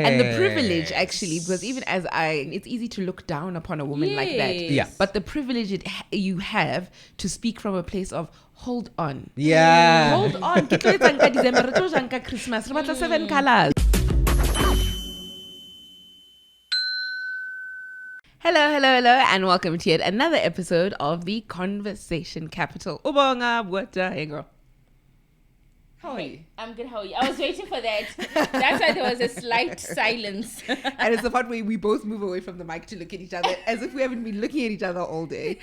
And the privilege, actually, because even it's easy to look down upon a woman like that. Yeah. But the privilege you have to speak from a place of, hold on. Yeah. Hold on. Ke tlo etsang ka December, re tlo jang ka Christmas. Re batla 7 colors. Hello, and welcome to yet another episode of the Conversation Capital. Ubonga bwata, hey girl. How are you? I'm good. How are you? I was waiting for that. That's why there was a slight silence. And it's the part where we both move away from the mic to look at each other as if we haven't been looking at each other all day.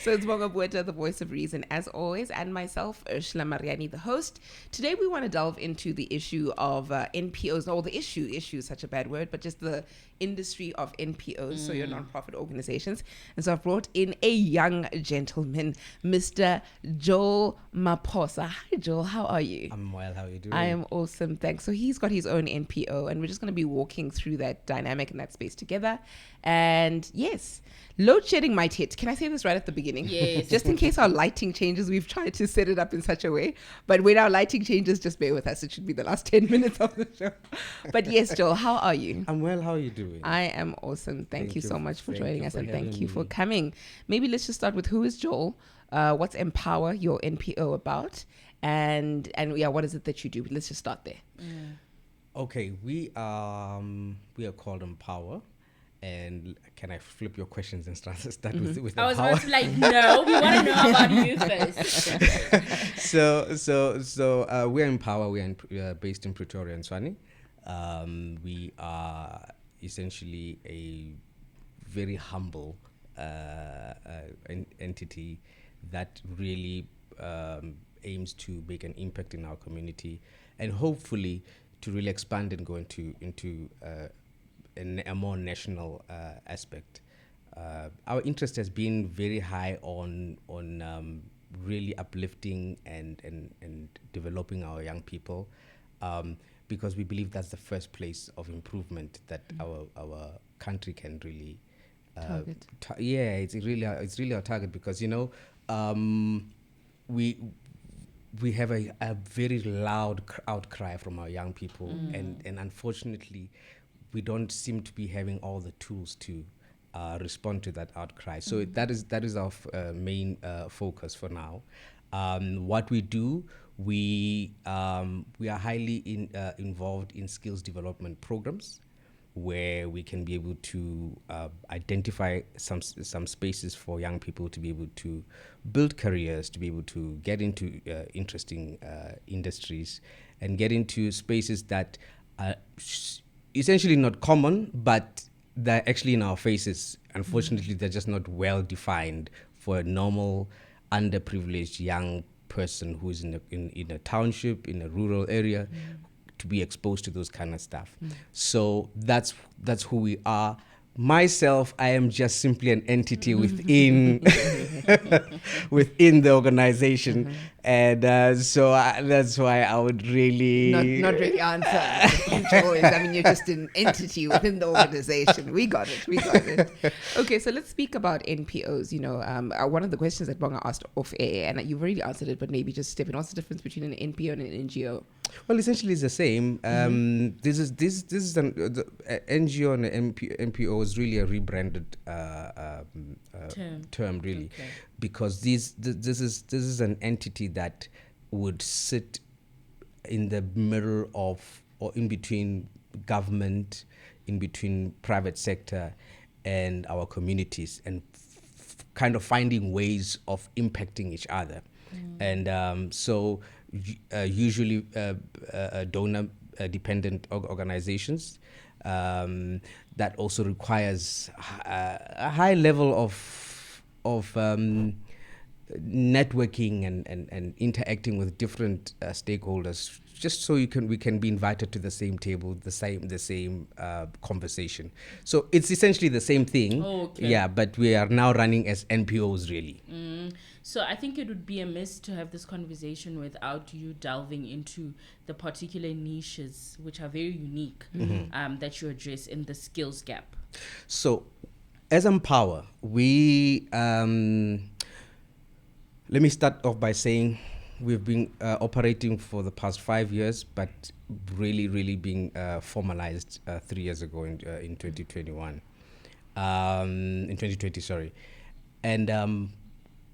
So it's Bonga Bueta, the voice of reason, as always, and myself, Ursula Mariani, the host. Today we want to delve into the issue of NPOs, or the issue is such a bad word, but just the industry of NPOs, so your non-profit organizations. And so I've brought in a young gentleman, Mr. Joel Maphosa. Hi, Joel. How are you? I'm well. How are you doing? I am awesome. Thanks. So he's got his own NPO, and we're just going to be walking through that dynamic in that space together. And yes, load shedding might hit. Can I say this right at the beginning? Yes. Just in case our lighting changes, we've tried to set it up in such a way. But when our lighting changes, just bear with us. It should be the last 10 minutes of the show. But yes, Joel, how are you? I'm well. How are you doing? I am awesome. Thank you so much for joining us, and thank you for me. coming. Maybe let's just start with, who is Joel? What's Empower, your NPO, about? And yeah, what is it that you do? Let's just start there. Okay, we are called Empower. And can I flip your questions and start with I was Empower? about to no, we want to know about you first. So we're Empower. We're based in Pretoria and Swani. We are essentially a very humble entity that really aims to make an impact in our community, and hopefully to really expand and go into a more national aspect. Our interest has been very high on really uplifting and developing our young people, because we believe that's the first place of improvement that our country can really Target. It's really our target, because we have a very loud outcry from our young people, and unfortunately we don't seem to be having all the tools to respond to that outcry. So that is our main focus for now. What we do, we are highly involved in skills development programs, where we can be able to identify some spaces for young people to be able to build careers, to be able to get into interesting industries, and get into spaces that are essentially not common, but they're actually in our faces. Unfortunately, they're just not well defined for a normal, underprivileged young person who's in a township, in a rural area, to be exposed to those kind of stuff. So that's who we are. Myself, I am just simply an entity within within the organization, and so that's why I would really Not really answer. I mean, you're just an entity within the organization. We got it. Okay, so let's speak about NPOs. One of the questions that Bonga asked off air, and you've already answered it, but maybe just step in. What's the difference between an NPO and an NGO? Well, essentially it's the same. This is the NGO and the NPO is really a rebranded term, really, because this is an entity that would sit in the middle of, or in between government, in between private sector and our communities, and kind of finding ways of impacting each other. And so usually donor dependent organizations, that also requires a high level of networking and interacting with different stakeholders, just so we can be invited to the same table, the same conversation. So it's essentially the same thing. Yeah, but we are now running as NPOs, really. So I think it would be amiss to have this conversation without you delving into the particular niches which are very unique, that you address in the skills gap. So as Empower, we let me start off by saying we've been operating for the past 5 years, but really being formalized 3 years ago in 2021, in 2020, sorry. And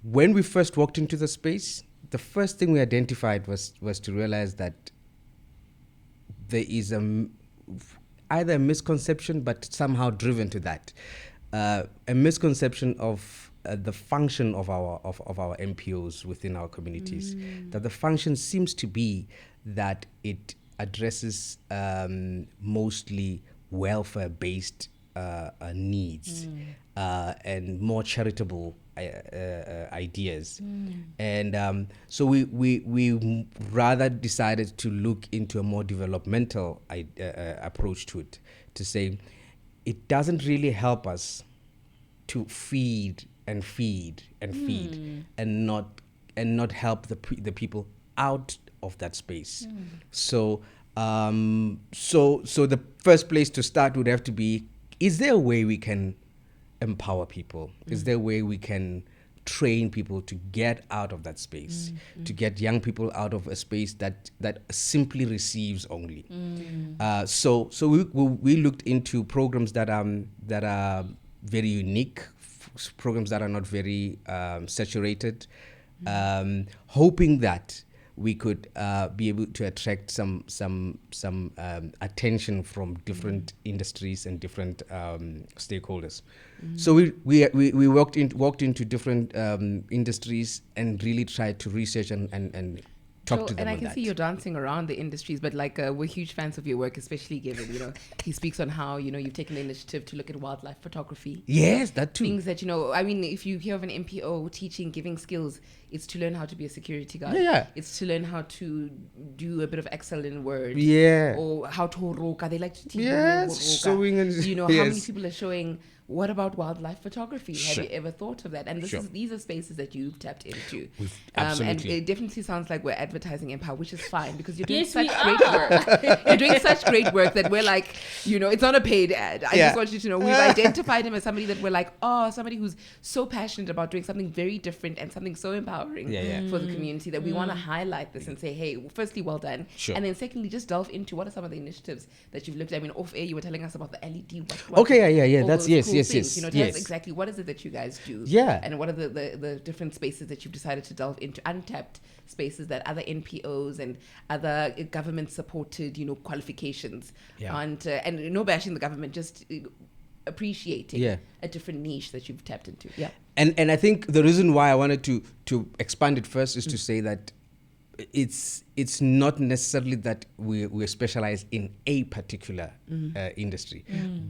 when we first walked into the space, the first thing we identified was to realize that there is either a misconception, but somehow driven to that, a misconception of the function of our MPOs within our communities. That the function seems to be that it addresses mostly welfare-based needs and more charitable ideas. And so we rather decided to look into a more developmental approach to it, to say it doesn't really help us to feed and not help the people out of that space. So the first place to start would have to be, is there a way we can empower people? Is there a way we can train people to get out of that space, to get young people out of a space that simply receives only? So we looked into programs that are very unique, programs that are not very saturated, hoping that we could be able to attract some attention from different industries and different stakeholders. So we walked into different industries and really tried to research and talk to them. And I on can that. see you're dancing around the industries, but we're huge fans of your work, especially given he speaks on how you've taken the initiative to look at wildlife photography. Yes, that too. Things that I mean, if you hear of an MPO teaching, giving skills, it's to learn how to be a security guard. Yeah. It's to learn how to do a bit of Excel in Word. Yeah. Or how to horoka. They like to teach Yes, sewing and how many people are showing. What about wildlife photography? Sure. Have you ever thought of that? And these are spaces that you've tapped into. Absolutely. And it definitely sounds like we're advertising Empower, which is fine because you're doing such great work. You're doing such great work that we're like, it's not a paid ad. I just want you to know we've identified him as somebody that we're like, somebody who's so passionate about doing something very different and something so empowering for the community that we want to highlight this and say, hey, firstly, well done. Sure. And then secondly, just delve into what are some of the initiatives that you've looked at. I mean, off air, you were telling us about the LED. That's yes. Tell us exactly what is it that you guys do. Yeah. And what are the different spaces that you've decided to delve into, untapped spaces that other NPOs and other government-supported, qualifications aren't, and no bashing the government, just appreciating a different niche that you've tapped into. Yeah. And I think the reason why I wanted to expand it first is to say that it's not necessarily that we're specialized in a particular industry,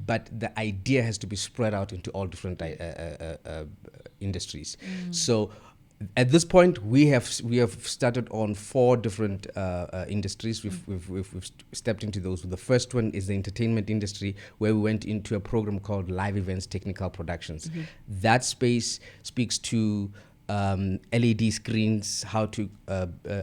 but the idea has to be spread out into all different industries. So at this point, we have started on 4 different industries. We've stepped into those. The first one is the entertainment industry, where we went into a program called Live Events Technical Productions. That space speaks to LED screens, how to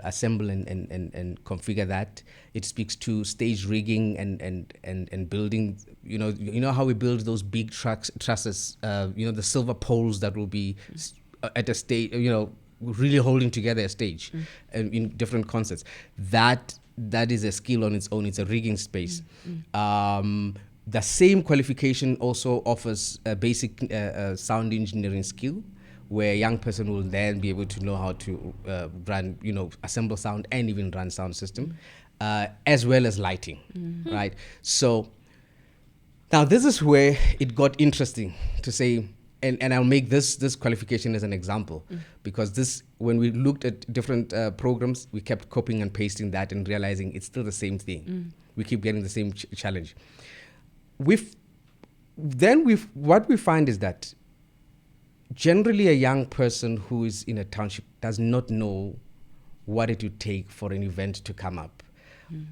assemble and configure that. It speaks to stage rigging and building. You know how we build those big trusses. The silver poles that will be at a stage. Really holding together a stage in different concerts. That is a skill on its own. It's a rigging space. The same qualification also offers a basic sound engineering skill, where a young person will then be able to know how to run, assemble sound and even run sound system, as well as lighting, right? So now this is where it got interesting to say, and I'll make this qualification as an example, because when we looked at different programs, we kept copying and pasting that and realizing it's still the same thing. We keep getting the same challenge. What we find is that generally a young person who is in a township does not know what it would take for an event to come up.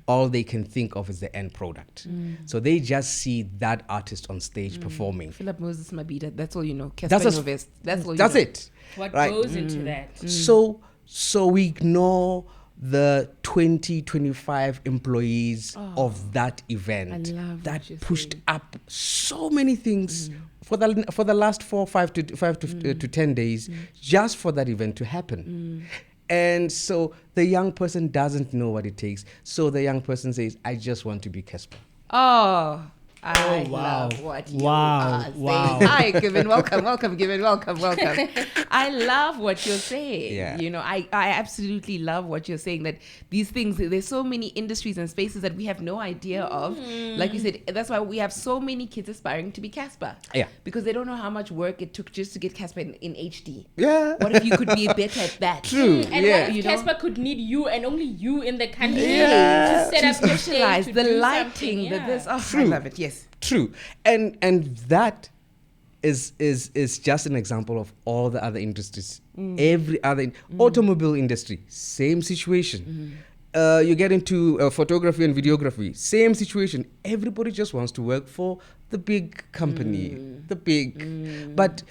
All they can think of is the end product. So they just see that artist on stage performing. Philip Moses Mabida, that's all you know. That's all you know. it. What right? goes into that? So we ignore the 20-25 employees of that event that pushed up so many things for the last 5 to 10 days just for that event to happen. And so the young person doesn't know what it takes. So the young person says, I just want to be Casper. Oh, I wow. love what you Wow, are saying. wow. Hi, Given. Welcome, Given. Welcome. I love what you're saying. Yeah. You know, I absolutely love what you're saying, that these things, there's so many industries and spaces that we have no idea of. Like you said, that's why we have so many kids aspiring to be Casper. Yeah. Because they don't know how much work it took just to get Casper in HD. Yeah. What if you could be better at that? True. And Yeah. what if Casper could need you and only you in the country Yeah. to set up your stage, Specialize to the do lighting, something? the this. Oh, I True. love it. Yes. True. And that is just an example of all the other industries. Every other automobile industry, same situation. You get into photography and videography, same situation. Everybody just wants to work for the big company, the big. But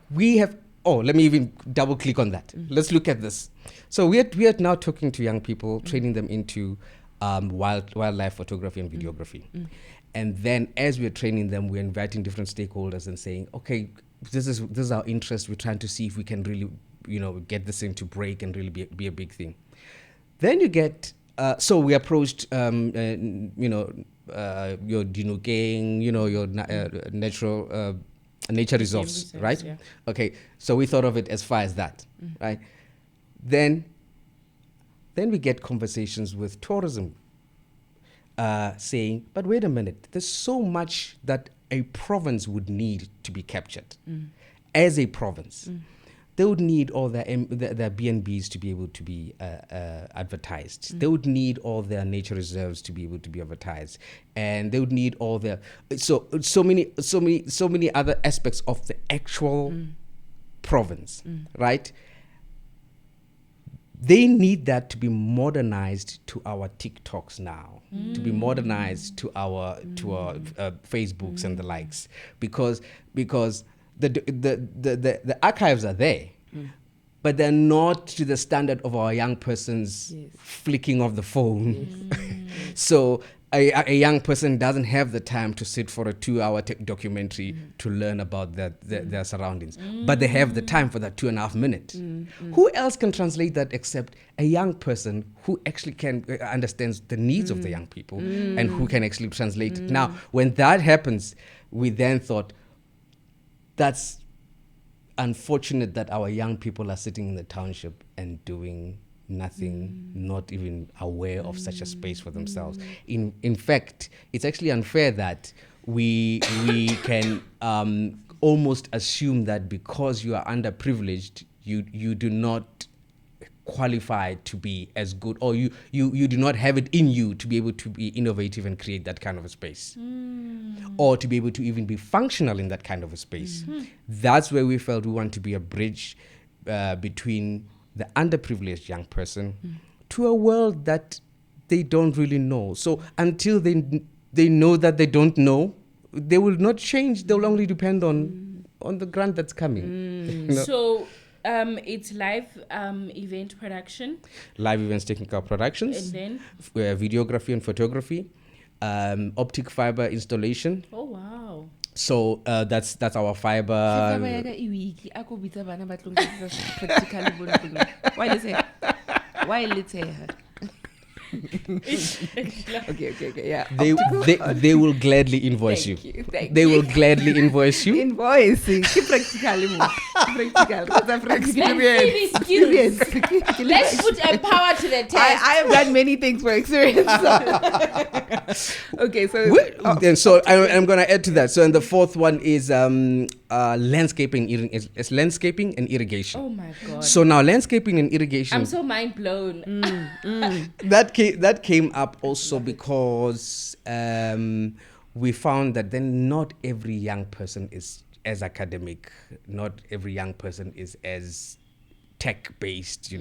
we have. Oh, let me even double click on that. Let's look at this. So we are now talking to young people, training them into wildlife photography and videography. And then as we're training them, we're inviting different stakeholders and saying, okay, this is our interest. We're trying to see if we can really, get this thing to break and really be a big thing. Then you get, so we approached, your Dinukeng, your natural nature reserves, right? Yeah. Okay, so we thought of it as far as that, right? Then we get conversations with tourism saying, but wait a minute, there's so much that a province would need to be captured. As a province, they would need all their B&Bs to be able to be advertised. They would need all their nature reserves to be able to be advertised, and they would need all their so many other aspects of the actual province, right? They need that to be modernized to our TikToks now, to be modernized to our Facebooks and the likes, because the archives are there, but they're not to the standard of our young person's flicking of the phone. So a young person doesn't have the time to sit for a 2-hour documentary to learn about their surroundings, but they have the time for that 2.5 minutes. Who else can translate that except a young person who actually can understands the needs of the young people and who can actually translate it? Now, when that happens, we then thought, that's unfortunate that our young people are sitting in the township and doing nothing, not even aware of such a space for themselves. In fact, it's actually unfair that we can almost assume that because you are underprivileged, you do not qualify to be as good, or you do not have it in you to be able to be innovative and create that kind of a space, or to be able to even be functional in that kind of a space. That's where we felt we want to be a bridge between the underprivileged young person to a world that they don't really know. So until they know that they don't know, they will not change. They'll only depend on the grant that's coming. So it's live event production, Live events, technical productions, and then videography and photography, optic fiber installation. oh wow. So that's our fiber. Why let's say okay, yeah. They will gladly invoice you. They will gladly invoice you. Invoicing. Experience. Let's put empower to the test. I have done many things for experience. Okay, so And so I'm going to add to that. So, and the fourth one is landscaping. It's landscaping and irrigation. Oh my god. So now landscaping and irrigation. I'm so mind blown. That came up also because we found that then not every young person is as academic. Not every young person is as tech based.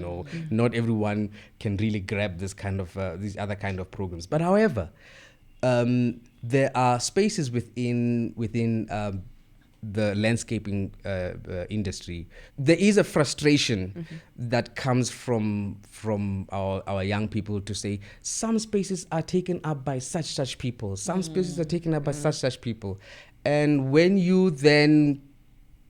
Not everyone can really grab this kind of these other kind of programs. But however, there are spaces within the landscaping industry. There is a frustration that comes from our young people to say some spaces are taken up by such people, some spaces are taken up by such people, and when you then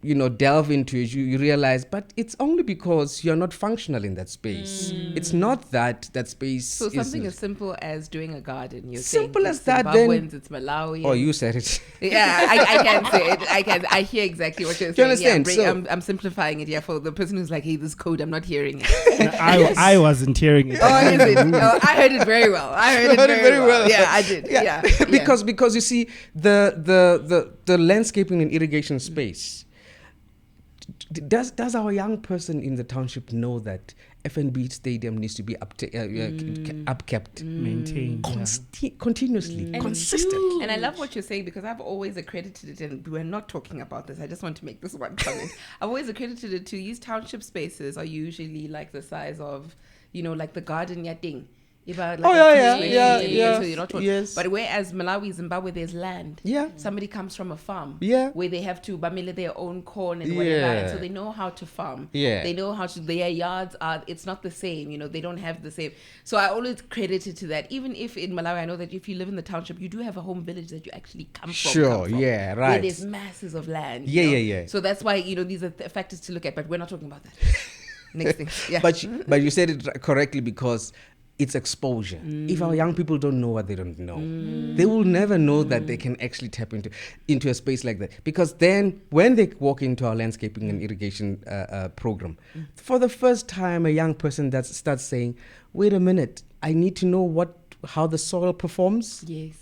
delve into it, you realize, but it's only because you're not functional in that space. It's not that space. So something as simple as doing a garden. You're Simple saying as it's that, Zimbabweans, then. it's Malawi. Oh, you said it. Yeah, I can say it. I hear exactly what you're Do you saying. understand? I'm simplifying it here for the person who's like, hey, this code, I'm not hearing it. I wasn't hearing it. Oh, is it? Oh, I heard it very well. I heard it very well. Yeah, I did. Yeah. because you see the landscaping and irrigation space. Does our young person in the township know that FNB Stadium needs to be upkept, Maintained. continuously, consistent? And I love what you're saying because I've always accredited it, and we're not talking about this. I just want to make this one comment. I've always accredited it to these township spaces are usually like the size of, like the garden yating. So you're not talking. Yes. But whereas Malawi, Zimbabwe, there's land. Yeah. Somebody comes from a farm. Yeah. Where they have to bamile their own corn and whatever. Yeah. And so they know how to farm. Yeah. They know how to, their yards are, it's not the same, they don't have the same. So I always credited to that. Even if in Malawi, I know that if you live in the township, you do have a home village that you actually come from. Sure, yeah, right. Where there's masses of land. Yeah. So that's why, these are factors to look at, but we're not talking about that. Next thing. Yeah. But you said it correctly because it's exposure. If our young people don't know what they don't know, they will never know that they can actually tap into a space like that. Because then when they walk into our landscaping and irrigation program, for the first time, a young person that starts saying, wait a minute, I need to know how the soil performs. Yes.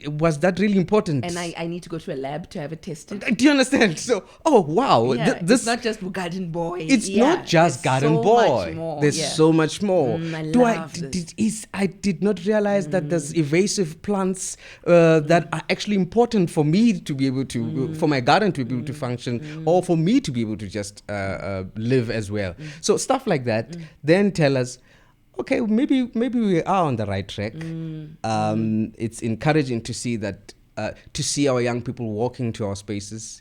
Was that really important? And I need to go to a lab to have it tested. Do you understand? So, oh wow, Yeah, it's not just garden boy. It's not just garden boy. There's so much more. I did not realize that there's invasive plants that are actually important for me to be able to, for my garden to be able to function, or for me to be able to just live as well. So stuff like that. Then tell us, okay, maybe we are on the right track. It's encouraging to see that, to see our young people walking to our spaces,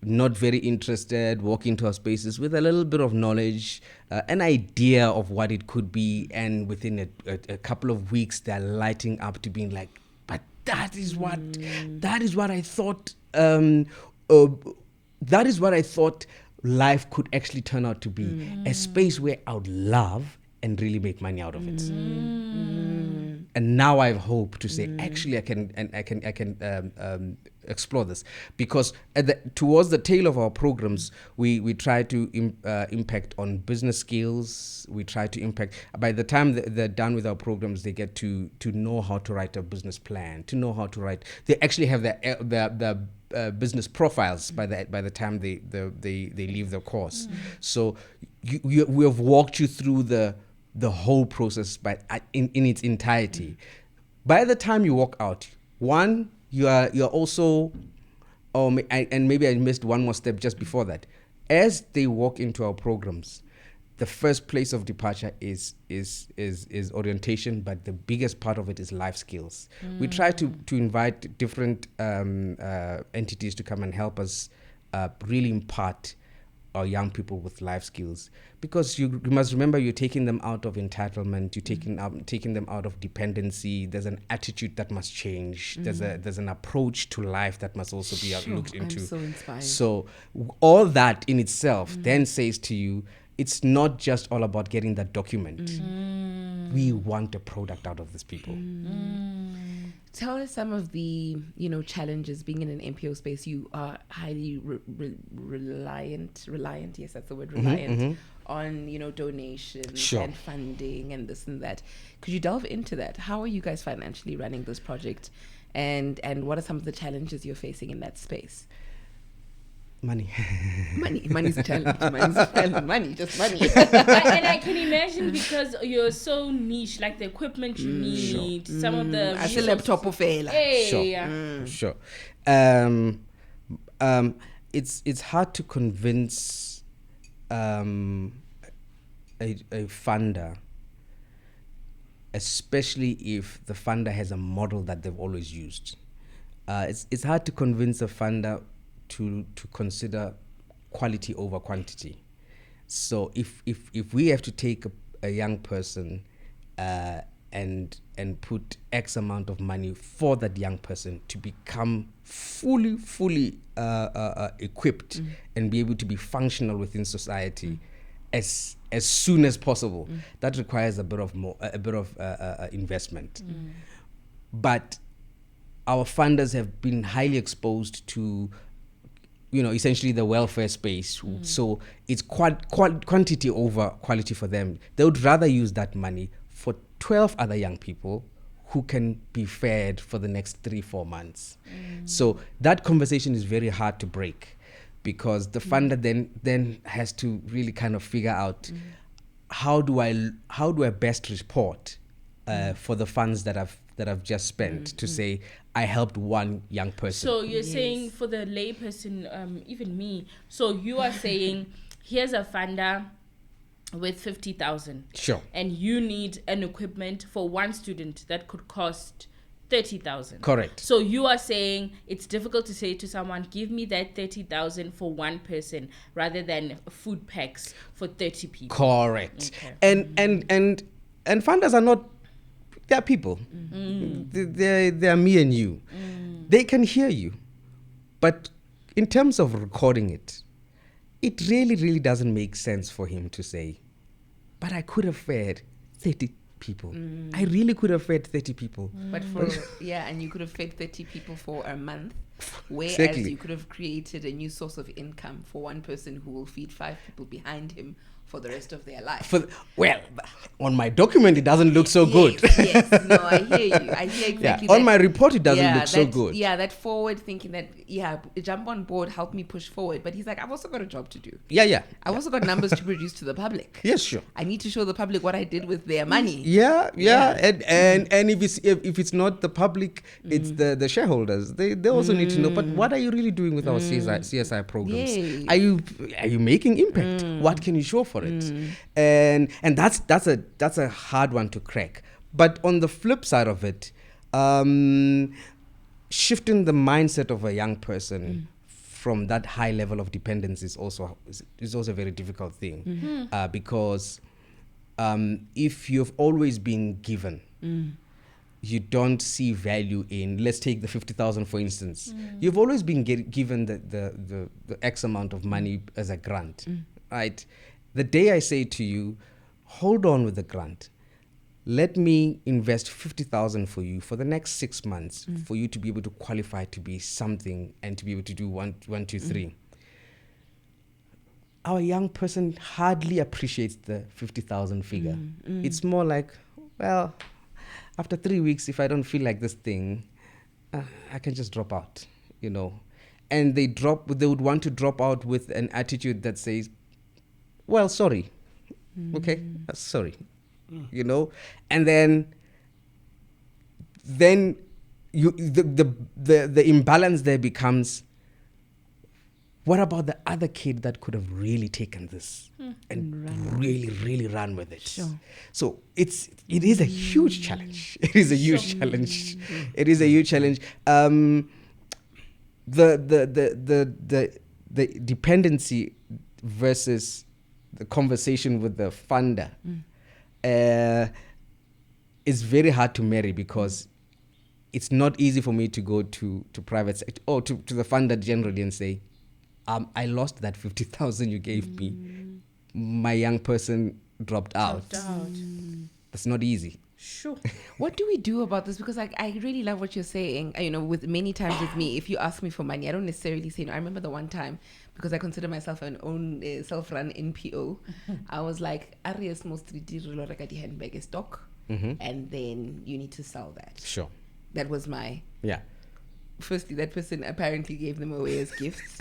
not very interested, walking to our spaces with a little bit of knowledge, an idea of what it could be, and within a couple of weeks they're lighting up to being like, but that is what I thought. That is what I thought life could actually turn out to be, a space where I would love and really make money out of it. And now I have hope to say, actually, I can explore this, because towards the tail of our programs, we try to impact on business skills. We try to impact. By the time they're done with our programs, they get to know how to write a business plan, to know how to write. They actually have their business profiles by the time they leave the course. So we have walked you through the whole process in its entirety. By the time you walk out, one, you're also, and maybe I missed one more step just before that. As they walk into our programs, the first place of departure is orientation, but the biggest part of it is life skills. We try to invite different entities to come and help us really impart our young people with life skills, because you must remember, you're taking them out of entitlement, you're taking them out of dependency. There's an attitude that must change. There's an approach to life that must also be looked into. I'm so inspired. So all that in itself then says to you, it's not just all about getting that document. We want a product out of these people. Tell us some of the, challenges being in an NPO space. You are highly reliant. Yes, that's the word, reliant on, donations and funding and this and that. Could you delve into that? How are you guys financially running this project, and what are some of the challenges you're facing in that space? Money's a challenge. Just money. And I can imagine, because you're so niche, like the equipment you need, some of the I still laptop of fail. Sure. It's hard to convince a funder, especially if the funder has a model that they've always used. It's hard to convince a funder to consider quality over quantity. So if we have to take a young person and and put X amount of money for that young person to become fully equipped and be able to be functional within society as soon as possible. That requires a bit of investment. But our funders have been highly exposed to, essentially the welfare space. So it's quantity over quality for them. They would rather use that money for 12 other young people who can be fed for the next 3-4 months. So that conversation is very hard to break, because the funder then has to really kind of figure out how do I best report for the funds that I've just spent to say I helped one young person. So you're saying, for the layperson, even me, so you are saying here's a funder with 50,000. Sure. And you need an equipment for one student that could cost 30,000. Correct. So you are saying it's difficult to say to someone, give me that 30,000 for one person rather than food packs for 30 people. Correct. Okay. And funders are not, they're people. They're me and you. They can hear you. But in terms of recording it really doesn't make sense for him to say, but I could have fed 30 people. I really could have fed 30 people. But and you could have fed 30 people for a month, whereas Exactly. you could have created a new source of income for one person who will feed 5 people behind him for the rest of their life. On my document it doesn't look so good. Yes, no, I hear you. I hear exactly On that. my report it doesn't look so good. Yeah, that forward thinking that, jump on board, help me push forward. But he's like, I've also got a job to do. Yeah. I've also got numbers to produce to the public. Yes, sure. I need to show the public what I did with their money. Yeah. And if it's not the public, it's the shareholders. They also need to know. But what are you really doing with our CSI programs? Yes. Are you making impact? What can you show for it? And that's a hard one to crack. But on the flip side of it, shifting the mindset of a young person from that high level of dependence is also a very difficult thing, because if you've always been given, you don't see value in, let's take the 50,000 for instance. You've always been given the X amount of money as a grant, right? The day I say to you, hold on with the grant, let me invest 50,000 for you for the next 6 months for you to be able to qualify to be something and to be able to do 1, 2, 3. Our young person hardly appreciates the 50,000 figure. It's more like, well, after 3 weeks, if I don't feel like this thing, I can just drop out, And they would want to drop out with an attitude that says, well, sorry. Okay, sorry. And then you the imbalance there becomes, what about the other kid that could have really taken this and really run with it? Sure. So it is a huge challenge. It is a huge challenge. It is a huge challenge. The dependency versus the conversation with the funder is very hard to marry, because it's not easy for me to go to private sector or to the funder generally and say, I lost that 50,000 you gave me. My young person dropped out. That's not easy. Sure. What do we do about this? Because I really love what you're saying. With many times with me, if you ask me for money, I don't necessarily say no. I remember the one time, because I consider myself an own self-run NPO, I was like, Arias mostly di handbag stock, and then you need to sell that. Sure. That was my... Yeah. Firstly, that person apparently gave them away as gifts,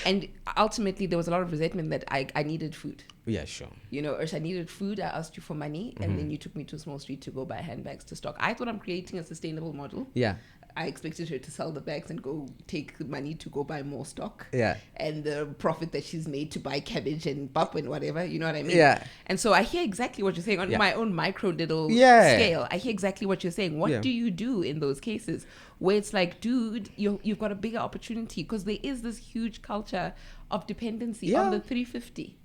and ultimately there was a lot of resentment that I needed food. Yeah, sure. Ursh, I needed food, I asked you for money, and then you took me to a small street to go buy handbags to stock. I thought I'm creating a sustainable model. Yeah. I expected her to sell the bags and go take the money to go buy more stock. Yeah. And the profit that she's made to buy cabbage and pap and whatever, you know what I mean? Yeah. And so I hear exactly what you're saying on my own micro little Yeah. scale. I hear exactly what you're saying. What do you do in those cases where it's like, dude, you've got a bigger opportunity? Because there is this huge culture of dependency on the 350.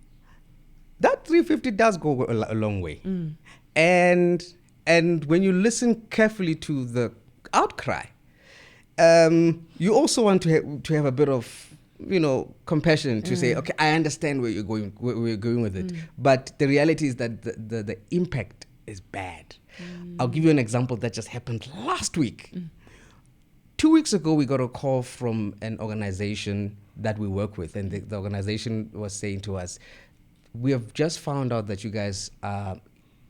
That 350 does go a long way. And And when you listen carefully to the outcry, you also want to have a bit of, compassion to say, okay, I understand where you're going with it, but the reality is that the impact is bad. I'll give you an example that just happened last week. 2 weeks ago, we got a call from an organization that we work with, and the organization was saying to us, we have just found out that you guys are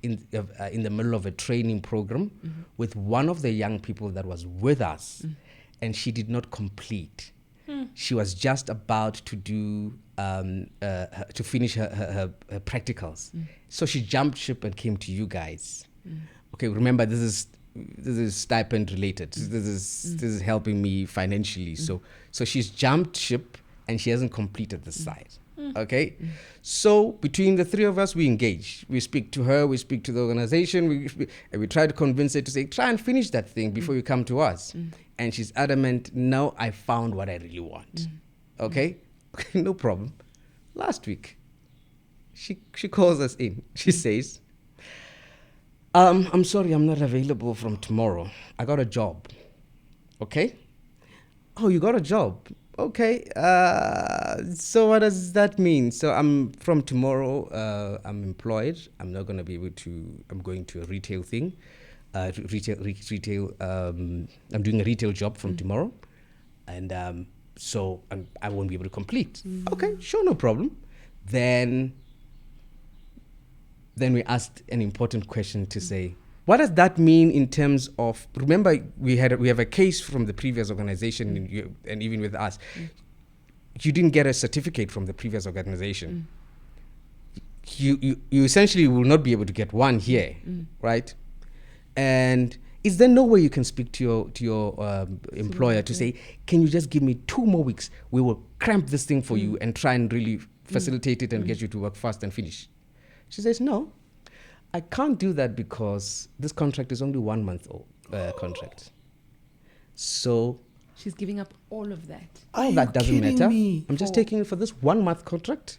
in the middle of a training program with one of the young people that was with us, and she did not complete. She was just about to do to finish her practicals, so she jumped ship and came to you guys. Okay, remember this is stipend related. This is helping me financially. So she's jumped ship and she hasn't completed the site. Okay, so between the three of us, we engage. We speak to her. We speak to the organization. We try to convince her to say, try and finish that thing before you come to us. And she's adamant. No, I found what I really want. Okay, no problem. Last week, she calls us in. She says, I'm sorry, I'm not available from tomorrow. I got a job. Okay? Oh, you got a job? Okay. So what does that mean? So from tomorrow, I'm employed. I'm not going to be able to, I'm going to a retail thing. Retail, I'm doing a retail job from tomorrow. And so I won't be able to complete. Okay, sure, no problem. Then we asked an important question to say, what does that mean in terms of, remember we have a case from the previous organization and even with us, you didn't get a certificate from the previous organization. You essentially will not be able to get one here, right? And is there no way you can speak to your employer to say, can you just give me 2 more weeks? We will cramp this thing for you and try and really facilitate it and get you to work fast and finish. She says, no, I can't do that because this contract is only 1 month old contract. So she's giving up all of that. All that doesn't matter. I'm just taking it for this 1 month contract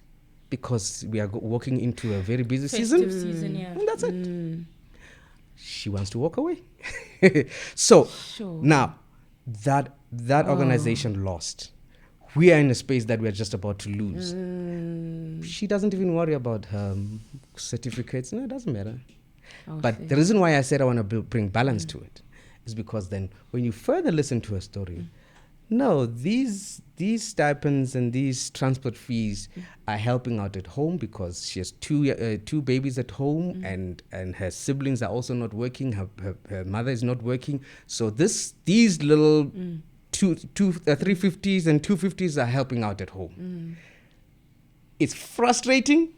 because we are walking into a very busy Festive season. season, yeah. And that's it. She wants to walk away. So now that organization lost. We are in a space that we are just about to lose. She doesn't even worry about her certificates. No, it doesn't matter. But the reason why I said I want to bring balance to it is because then when you further listen to her story, no, these stipends and these transport fees are helping out at home because she has two babies at home and her siblings are also not working. Her mother is not working. So these little 350s and 250s are helping out at home. It's frustrating,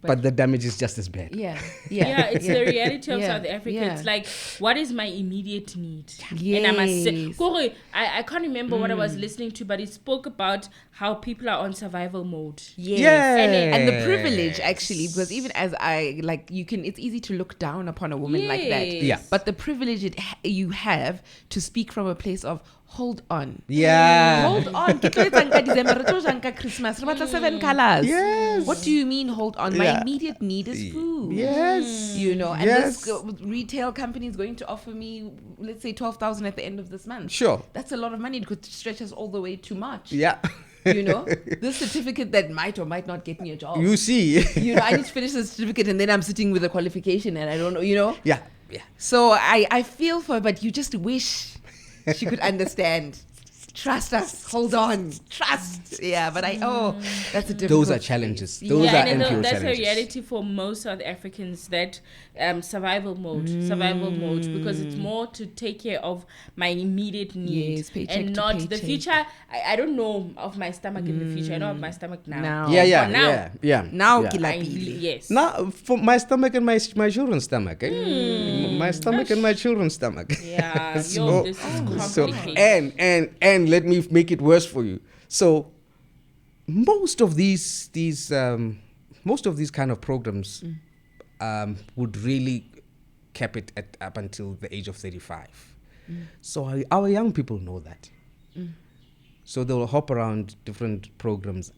but the damage is just as bad. Yeah, it's the reality of South Africa. It's like, what is my immediate need? Yes. And I must say, Kore, I can't remember what I was listening to, but it spoke about how people are on survival mode. Yes. And the privilege, actually, because even as it's easy to look down upon a woman like that. Yeah. But the privilege you have to speak from a place of, hold on. Yeah. Hold on. Christmas. 7 colors. Yes. What do you mean, hold on? My immediate need is food. Yes. And this retail company is going to offer me, let's say, 12,000 at the end of this month. Sure. That's a lot of money. It could stretch us all the way too much. Yeah. This certificate that might or might not get me a job. You see. I need to finish the certificate and then I'm sitting with a qualification and I don't know, Yeah. So I feel for her, but you just wish she could understand. Trust us. Hold on. Trust. Yeah, but that's a difficult. Those are challenges. Those are NPO that's challenges. a reality for most South Africans, that survival mode, because it's more to take care of my immediate needs and not the future. I don't know of my stomach in the future. I know of my stomach now. Yeah. Now, Yes. Now, for my stomach and my children's stomach. My stomach and my children's stomach. Yeah. This is complicated. And let me make it worse for you. So most of these kind of programs would really cap it up until the age of 35. So our young people know that. So they will hop around different programs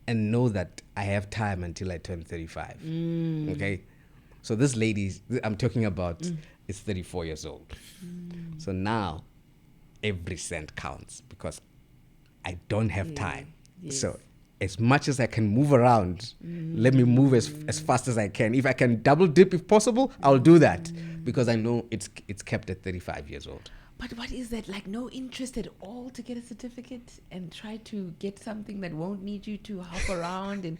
and know that I have time until I turn 35. Okay. So this lady I'm talking about is 34 years old. So now every cent counts because I don't have time. Yes. So as much as I can move around, let me move as fast as I can. If I can double dip if possible, I'll do that because I know it's kept at 35 years old. But what is that? Like no interest at all to get a certificate and try to get something that won't need you to hop around and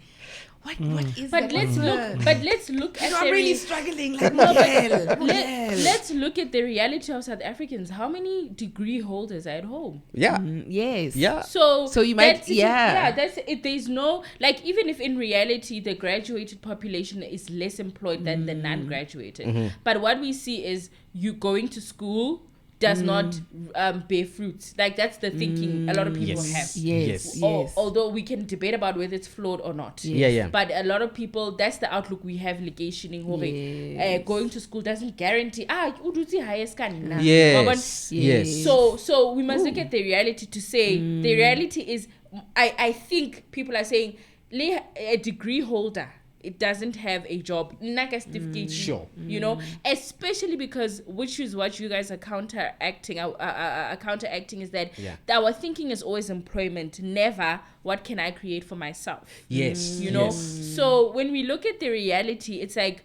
what is But that? let's look at I'm the really struggling. Like let's look at the reality of South Africans. How many degree holders are at home? Yeah. Yes. Yeah. So you might that's it. There's no, like, even if in reality the graduated population is less employed than the non-graduated, but what we see is you going to school does not bear fruit. Like that's the thinking a lot of people have. Yes. Although we can debate about whether it's flawed or not. Yeah. But a lot of people, that's the outlook we have. Going to school doesn't guarantee. Yes. So we must look at the reality to say the reality is. I think people are saying a degree holder, it doesn't have a job, Sure. you know, especially because, which is what you guys are counteracting. Counteracting is that our thinking is always employment, never what can I create for myself. Yes. You know, yes. so when we look at the reality, it's like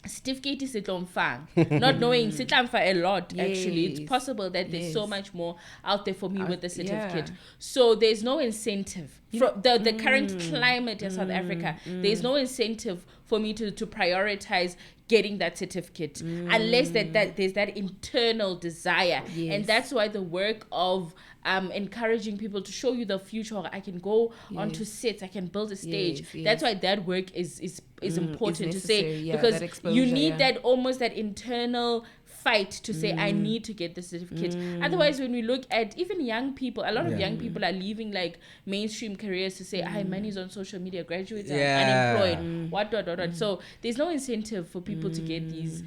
certificate is not knowing a lot. Actually, it's possible that there's so much more out there for me with the certificate. So there's no incentive from the current climate in South Africa. There's no incentive for me to prioritize getting that certificate unless that there's that internal desire. And that's why the work of encouraging people to show you the future. I can go onto sets, I can build a stage. That's why that work is important to say, because you need that almost that internal fight to say I need to get the certificate. Otherwise, when we look at even young people, a lot of young people are leaving like mainstream careers to say money's on social media, graduates are unemployed, what. So there's no incentive for people to get these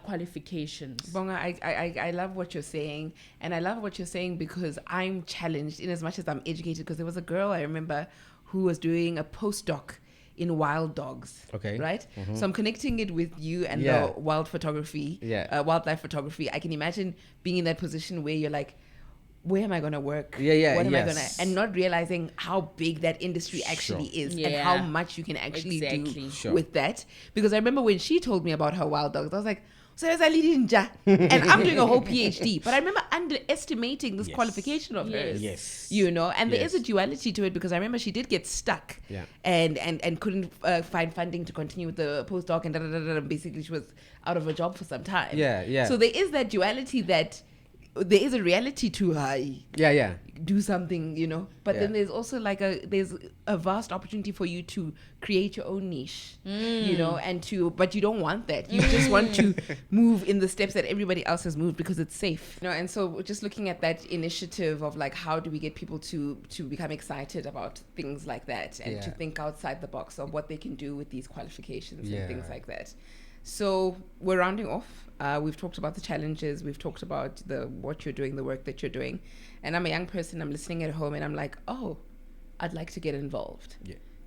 qualifications. Bonga, I love what you're saying, and I love what you're saying because I'm challenged in as much as I'm educated, because there was a girl I remember who was doing a postdoc in wild dogs. Okay. Right? So I'm connecting it with you and the wild photography, wildlife photography. I can imagine being in that position where you're like, where am I going to work? What am I going to... And not realizing how big that industry actually is and how much you can actually do with that. Because I remember when she told me about her wild dogs, I was like, and I'm doing a whole PhD. But I remember underestimating this qualification of hers. You know, and there is a duality to it, because I remember she did get stuck and couldn't find funding to continue with the postdoc, and basically she was out of a job for some time. So there is that duality, that there is a reality to her. Do something, you know, but then there's also like there's a vast opportunity for you to create your own niche, you know, but you don't want that. You just want to move in the steps that everybody else has moved because it's safe, you know. And so just looking at that initiative of like, how do we get people to become excited about things like that, and to think outside the box of what they can do with these qualifications and things like that. So we're rounding off. We've talked about the challenges. We've talked about what you're doing, the work that you're doing. And I'm a young person. I'm listening at home, and I'm like, oh, I'd like to get involved.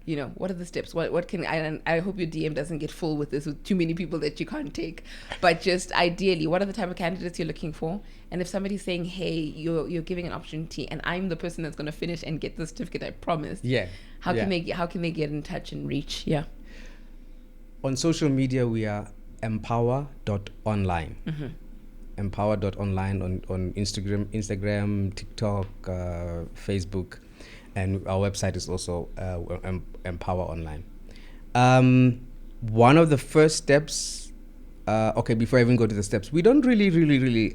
You know, what are the steps? What can I hope your DM doesn't get full with this, with too many people that you can't take. But just ideally, what are the type of candidates you're looking for? And if somebody's saying, hey, you're giving an opportunity, and I'm the person that's going to finish and get the certificate, I promise. How can they get in touch and reach? On social media, we are empower.online. Empower.online on Instagram, TikTok, Facebook, and our website is also Empower Online. One of the first steps, before I even go to the steps, we don't really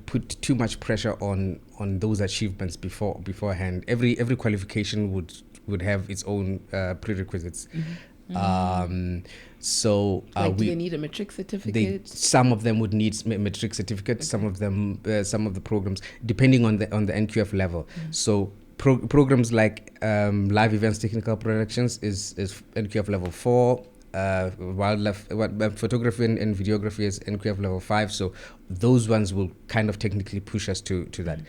put too much pressure on those achievements beforehand. Every qualification would have its own prerequisites. So do they need a matric certificate? Some of them would need matric certificates. Some of them, some of the programs, depending on the NQF level. So programs like live events, technical productions is NQF level 4. Wildlife photography and videography is NQF level 5. So those ones will kind of technically push us to that.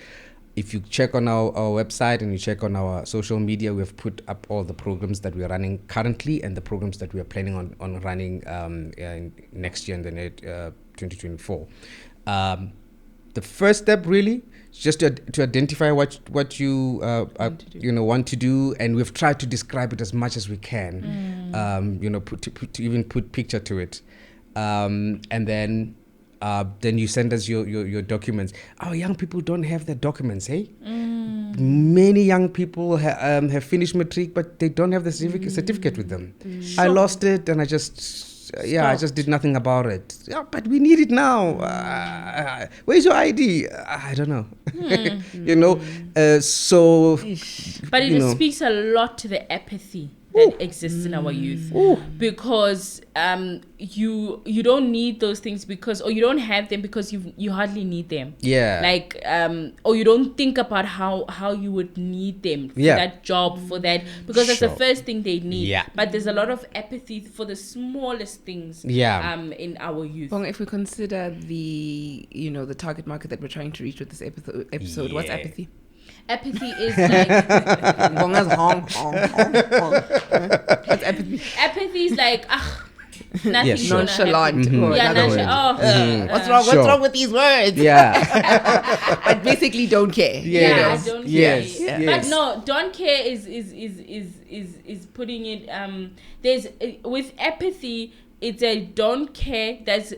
if you check on our website and you check on our social media, we've put up all the programs that we are running currently and the programs that we are planning on running next year in the 2024. The first step really is just to identify what you want to do, and we've tried to describe it as much as we can. Put picture to it, and then you send us your documents. Our young people don't have the documents, hey? Many young people have finished matric, but they don't have the certificate with them. I lost it, and I just did nothing about it. Yeah, but we need it now. Where's your ID? I don't know. But it speaks a lot to the apathy that exists in our youth, because you don't need those things or you don't have them because you hardly need them. Or you don't think about how you would need them for that job, for that, because that's the first thing they need. But there's a lot of apathy for the smallest things in our youth. Well, if we consider the target market that we're trying to reach with this episode, what's apathy? Apathy is like what's apathy? Apathy is like nothing. Nonchalant. What's wrong with these words? But basically don't care. I don't care. But no, don't care is putting it. There's with apathy, it's a don't care that's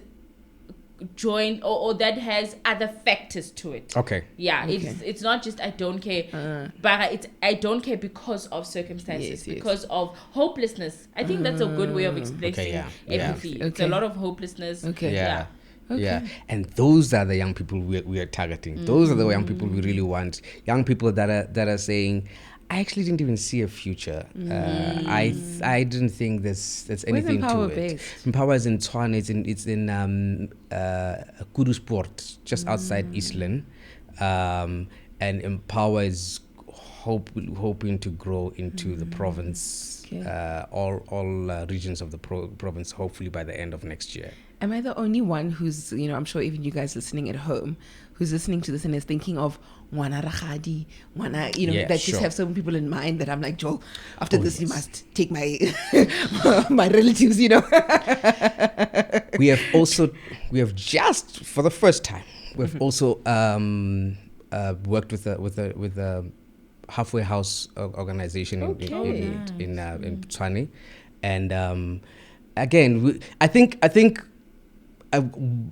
joined or that has other factors to it. It's not just I don't care, but it's I don't care because of circumstances, because of hopelessness. I think that's a good way of explaining empathy. It's a lot of hopelessness. And those are the young people we are targeting. Those are the young people we really want. Young people that are saying, I actually didn't even see a future. I didn't think there's anything to it. Based? Empower is in Tshwane. It's in Kudu Sport, just outside Eastland. And Empower is hoping to grow into the province, all regions of the province, hopefully by the end of next year. Am I the only one who's, I'm sure even you guys listening at home, who's listening to this and is thinking of Wana Rakhadi, just have some people in mind that I'm like, Joel, after this you must take my my relatives, We have just for the first time, we've also worked with a halfway house organization in Tshwane, and again, I think.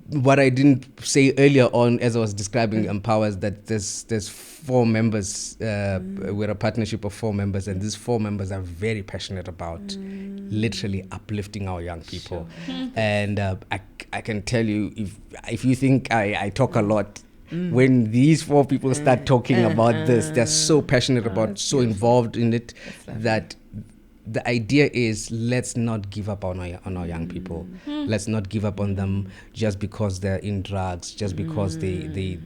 What I didn't say earlier on, as I was describing Empower, is that there's 4 members. We're a partnership of 4 members, and these 4 members are very passionate about literally uplifting our young people. And I can tell you, if you think I talk a lot, when these 4 people start talking about this, they're so passionate about, so involved in it, that the idea is, let's not give up on our young people. Let's not give up on them just because they're in drugs, just because they did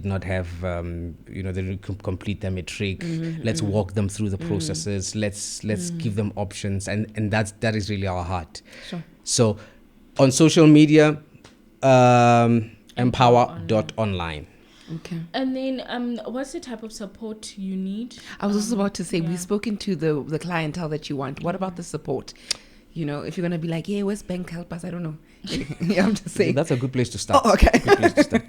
not have they didn't complete their matric. Let's walk them through the processes. Let's give them options, and that is really our heart. So on social media, empower.online. Okay. And then, what's the type of support you need? I was also about to say, we've spoken to the clientele that you want. What about the support? If you're going to be like, hey, West Bank, help us, I don't know. I'm just saying. That's a good place to start. Oh, okay. Good place to start.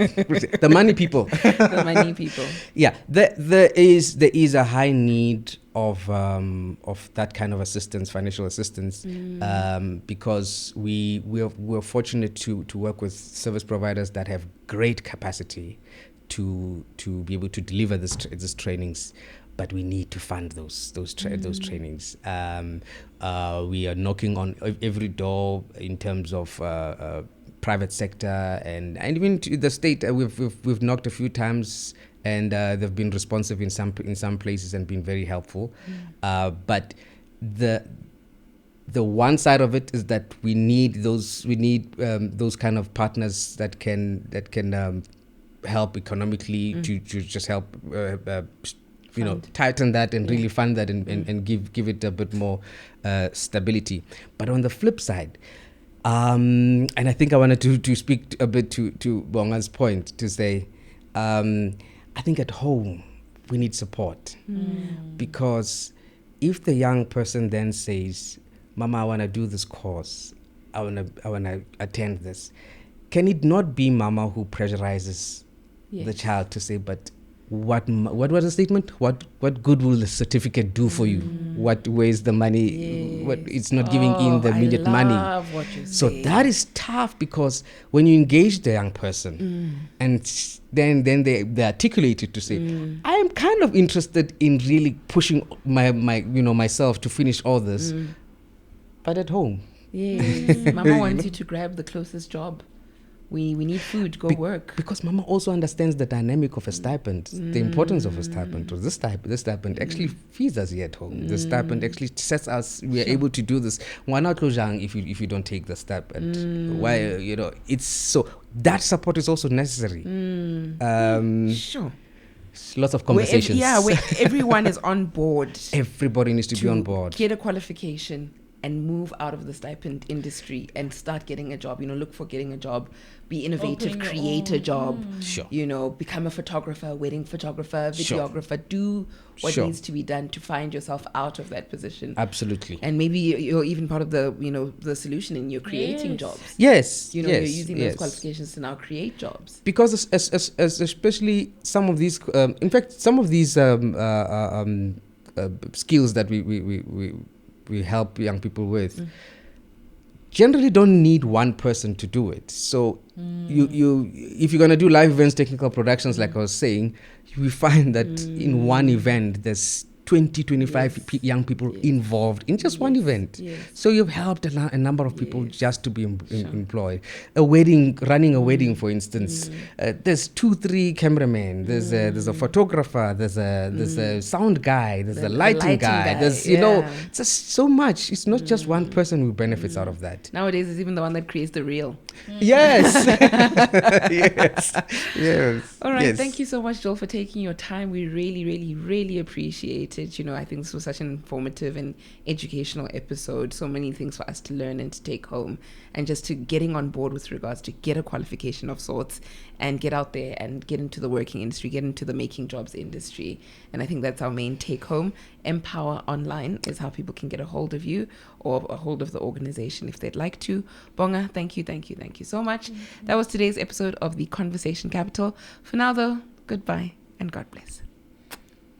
The money people. The money people. Yeah, there is a high need of that kind of assistance, financial assistance, because we're fortunate to work with service providers that have great capacity to be able to deliver these trainings, but we need to fund those trainings. We are knocking on every door in terms of private sector and even to the state. We've knocked a few times, and they've been responsive in some places and been very helpful. But the one side of it is that we need those kind of partners that can help economically to just help tighten that and really fund that and give it a bit more stability. But on the flip side, and I think I wanted to speak a bit to Bonga's point, to say I think at home we need support, because if the young person then says, Mama, I want to do this course, I want to attend this, can it not be Mama who pressurizes the child to say, but what was the statement? What good will the certificate do for you? Where's the money? What it's not giving in the immediate money. What you're So saying. that is tough, because when you engage the young person and then they articulate it to say, I am kind of interested in really pushing my myself to finish all this, but at home. Yes. Mama wants you to grab the closest job. We need food, go work. Because Mama also understands the dynamic of a stipend, the importance of a stipend. Or this stipend actually feeds us here at home. The stipend actually sets us, we are able to do this. Why not Lojang if you don't take the stipend? Why, it's so, that support is also necessary. Sure. Lots of conversations. Where everyone is on board. Everybody needs to be on board. Get a qualification and move out of the stipend industry and start getting a job. Look for getting a job, be innovative, create a job. Sure. Become a photographer, wedding photographer, videographer. Do what needs to be done to find yourself out of that position. Absolutely. And maybe you're even part of the the solution, and you're creating jobs. Yes. You're using those qualifications to now create jobs. Because as especially some of these, in fact, some of these skills that we help young people with generally don't need one person to do it. So you if you're going to do live events, technical productions, like I was saying, we find that in one event there's 20-25 young people involved in just one event. So you've helped a number of people just to be employed. Running a wedding, for instance, there's 2-3 cameramen, there's a photographer, there's a sound guy, there's a lighting guy. There's it's just so much. It's not just one person who benefits out of that. Nowadays it's even the one that creates the reel. Yes. Yes. All right. Thank you so much, Joel, for taking your time. We really, really, really appreciate it. I think this was such an informative and educational episode. So many things for us to learn and to take home, and just to getting on board with regards to get a qualification of sorts and get out there and get into the working industry, get into the making jobs industry. And I think that's our main take home. Empower Online is how people can get a hold of you or a hold of the organization if they'd like to. Bonga, thank you so much. That was today's episode of the Conversation Capital. For now though, goodbye and God bless.